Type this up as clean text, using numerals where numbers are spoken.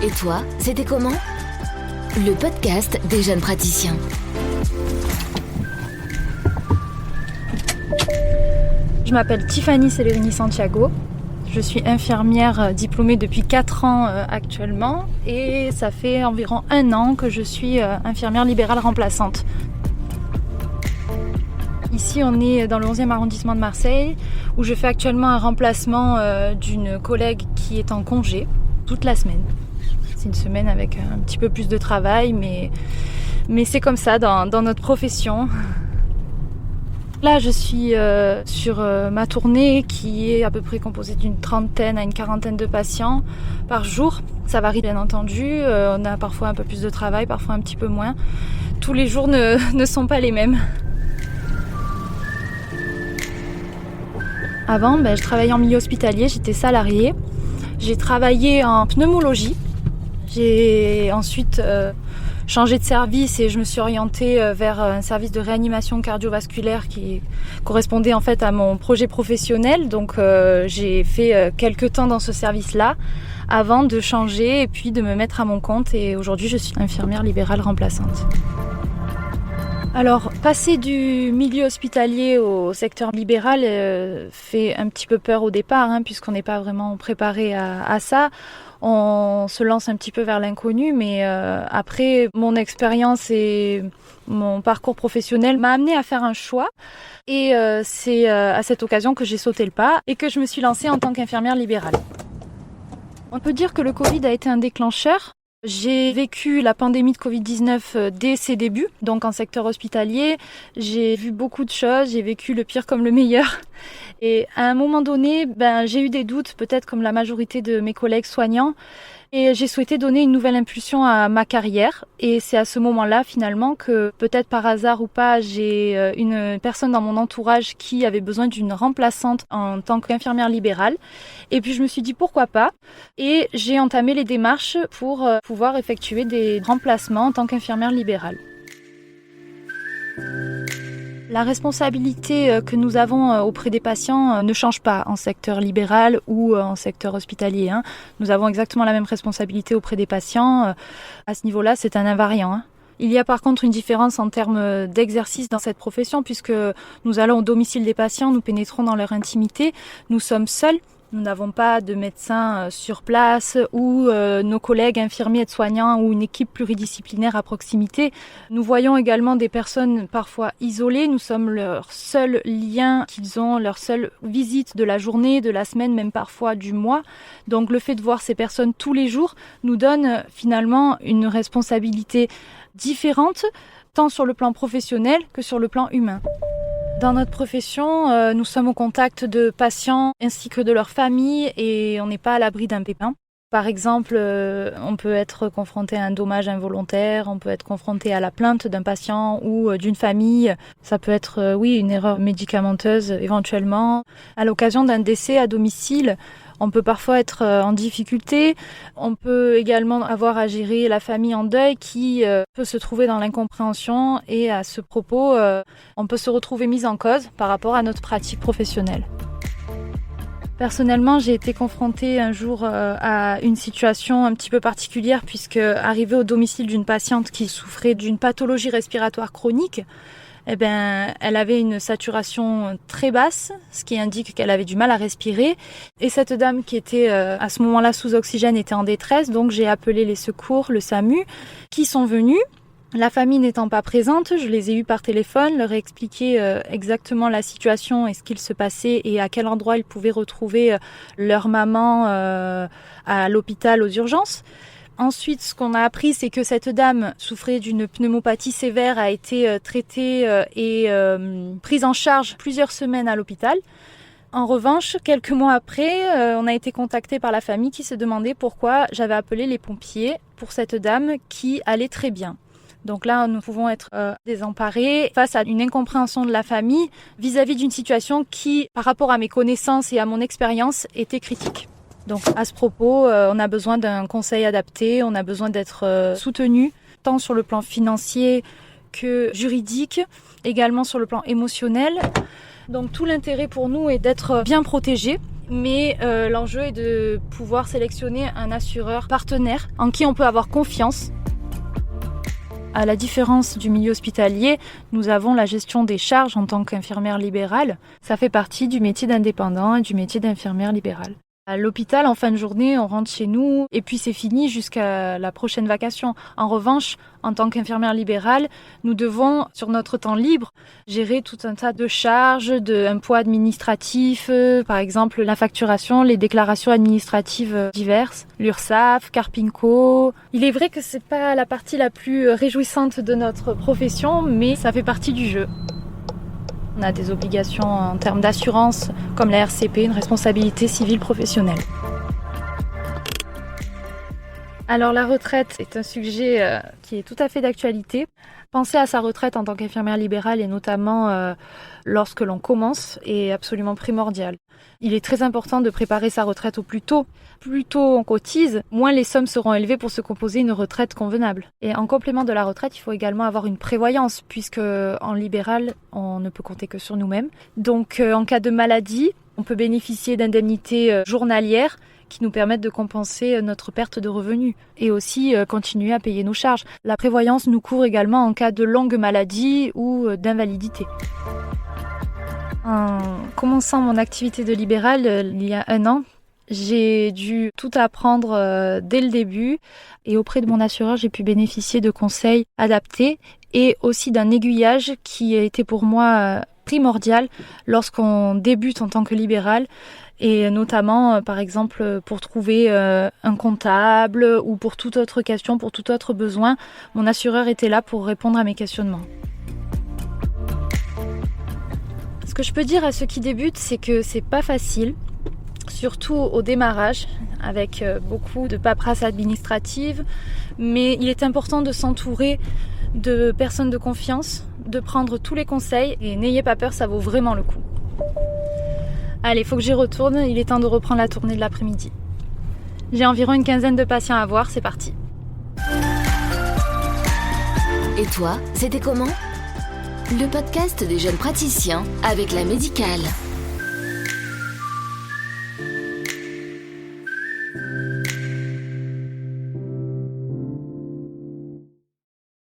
Et toi, c'était comment ? Le podcast des jeunes praticiens. Je m'appelle Tiffany Cellerini Santiago. Je suis infirmière diplômée depuis 4 ans actuellement et ça fait environ 1 an que je suis infirmière libérale remplaçante. Ici, on est dans le 11e arrondissement de Marseille où je fais actuellement un remplacement d'une collègue qui est en congé toute la semaine. C'est une semaine avec un petit peu plus de travail, mais c'est comme ça dans notre profession. Là, je suis sur ma tournée qui est à peu près composée d'une 30aine à une 40aine de patients par jour. Ça varie bien entendu, on a parfois un peu plus de travail, parfois un petit peu moins. Tous les jours ne sont pas les mêmes. Avant, je travaillais en milieu hospitalier, j'étais salariée. J'ai travaillé en pneumologie. J'ai ensuite changé de service et je me suis orientée vers un service de réanimation cardiovasculaire qui correspondait en fait à mon projet professionnel. Donc j'ai fait quelques temps dans ce service-là avant de changer et puis de me mettre à mon compte. Et aujourd'hui, je suis infirmière libérale remplaçante. Alors, passer du milieu hospitalier au secteur libéral fait un petit peu peur au départ, puisqu'on n'est pas vraiment préparé à ça. On se lance un petit peu vers l'inconnu, mais après, mon expérience et mon parcours professionnel m'a amené à faire un choix. Et c'est à cette occasion que j'ai sauté le pas et que je me suis lancée en tant qu'infirmière libérale. On peut dire que le Covid a été un déclencheur. J'ai vécu la pandémie de Covid-19 dès ses débuts, donc en secteur hospitalier. J'ai vu beaucoup de choses, j'ai vécu le pire comme le meilleur. Et à un moment donné, j'ai eu des doutes, peut-être comme la majorité de mes collègues soignants. Et j'ai souhaité donner une nouvelle impulsion à ma carrière. Et c'est à ce moment-là, finalement, que peut-être par hasard ou pas, j'ai une personne dans mon entourage qui avait besoin d'une remplaçante en tant qu'infirmière libérale. Et puis je me suis dit pourquoi pas. Et j'ai entamé les démarches pour pouvoir effectuer des remplacements en tant qu'infirmière libérale. La responsabilité que nous avons auprès des patients ne change pas en secteur libéral ou en secteur hospitalier. Nous avons exactement la même responsabilité auprès des patients. À ce niveau-là, c'est un invariant. Il y a par contre une différence en termes d'exercice dans cette profession puisque nous allons au domicile des patients, nous pénétrons dans leur intimité, nous sommes seuls. Nous n'avons pas de médecins sur place ou nos collègues infirmiers, aides-soignants ou une équipe pluridisciplinaire à proximité. Nous voyons également des personnes parfois isolées. Nous sommes leur seul lien qu'ils ont, leur seule visite de la journée, de la semaine, même parfois du mois. Donc le fait de voir ces personnes tous les jours nous donne finalement une responsabilité différente, tant sur le plan professionnel que sur le plan humain. Dans notre profession, nous sommes au contact de patients ainsi que de leurs familles et on n'est pas à l'abri d'un pépin. Par exemple, on peut être confronté à un dommage involontaire, on peut être confronté à la plainte d'un patient ou d'une famille. Ça peut être, une erreur médicamenteuse éventuellement. À l'occasion d'un décès à domicile, on peut parfois être en difficulté. On peut également avoir à gérer la famille en deuil qui peut se trouver dans l'incompréhension et à ce propos, on peut se retrouver mis en cause par rapport à notre pratique professionnelle. Personnellement, j'ai été confrontée un jour à une situation un petit peu particulière puisque arrivée au domicile d'une patiente qui souffrait d'une pathologie respiratoire chronique, elle avait une saturation très basse, ce qui indique qu'elle avait du mal à respirer. Et cette dame qui était à ce moment-là sous oxygène était en détresse, donc j'ai appelé les secours, le SAMU, qui sont venus. La famille n'étant pas présente, je les ai eus par téléphone, leur ai expliqué exactement la situation et ce qu'il se passait et à quel endroit ils pouvaient retrouver leur maman à l'hôpital aux urgences. Ensuite, ce qu'on a appris, c'est que cette dame souffrait d'une pneumopathie sévère, a été traitée et prise en charge plusieurs semaines à l'hôpital. En revanche, quelques mois après, on a été contacté par la famille qui se demandait pourquoi j'avais appelé les pompiers pour cette dame qui allait très bien. Donc là, nous pouvons être désemparés face à une incompréhension de la famille vis-à-vis d'une situation qui, par rapport à mes connaissances et à mon expérience, était critique. Donc à ce propos, on a besoin d'un conseil adapté, on a besoin d'être soutenu, tant sur le plan financier que juridique, également sur le plan émotionnel. Donc tout l'intérêt pour nous est d'être bien protégés Mais l'enjeu est de pouvoir sélectionner un assureur partenaire en qui on peut avoir confiance. À la différence du milieu hospitalier, nous avons la gestion des charges en tant qu'infirmière libérale. Ça fait partie du métier d'indépendant et du métier d'infirmière libérale. À l'hôpital, en fin de journée, on rentre chez nous et puis c'est fini jusqu'à la prochaine vacation. En revanche, en tant qu'infirmière libérale, nous devons, sur notre temps libre, gérer tout un tas de charges, un poids administratif, par exemple la facturation, les déclarations administratives diverses, l'URSSAF, Carpinco. Il est vrai que c'est pas la partie la plus réjouissante de notre profession, mais ça fait partie du jeu. On a des obligations en termes d'assurance, comme la RCP, une responsabilité civile professionnelle. Alors la retraite est un sujet qui est tout à fait d'actualité. Penser à sa retraite en tant qu'infirmière libérale et notamment lorsque l'on commence est absolument primordial. Il est très important de préparer sa retraite au plus tôt. Plus tôt on cotise, moins les sommes seront élevées pour se composer une retraite convenable. Et en complément de la retraite, il faut également avoir une prévoyance puisque en libéral, on ne peut compter que sur nous-mêmes. Donc en cas de maladie, on peut bénéficier d'indemnités journalières qui nous permettent de compenser notre perte de revenus et aussi continuer à payer nos charges. La prévoyance nous couvre également en cas de longue maladie ou d'invalidité. En commençant mon activité de libérale il y a 1 an, j'ai dû tout apprendre dès le début et auprès de mon assureur, j'ai pu bénéficier de conseils adaptés et aussi d'un aiguillage qui a été pour moi primordial lorsqu'on débute en tant que libéral et notamment par exemple pour trouver un comptable ou pour toute autre question, pour tout autre besoin, mon assureur était là pour répondre à mes questionnements. Ce que je peux dire à ceux qui débutent, c'est que c'est pas facile, surtout au démarrage, avec beaucoup de paperasse administrative, mais il est important de s'entourer de personnes de confiance, de prendre tous les conseils et n'ayez pas peur, ça vaut vraiment le coup. Allez, faut que j'y retourne, il est temps de reprendre la tournée de l'après-midi. J'ai environ une 15aine de patients à voir, c'est parti. Et toi, c'était comment ? Le podcast des jeunes praticiens avec la médicale.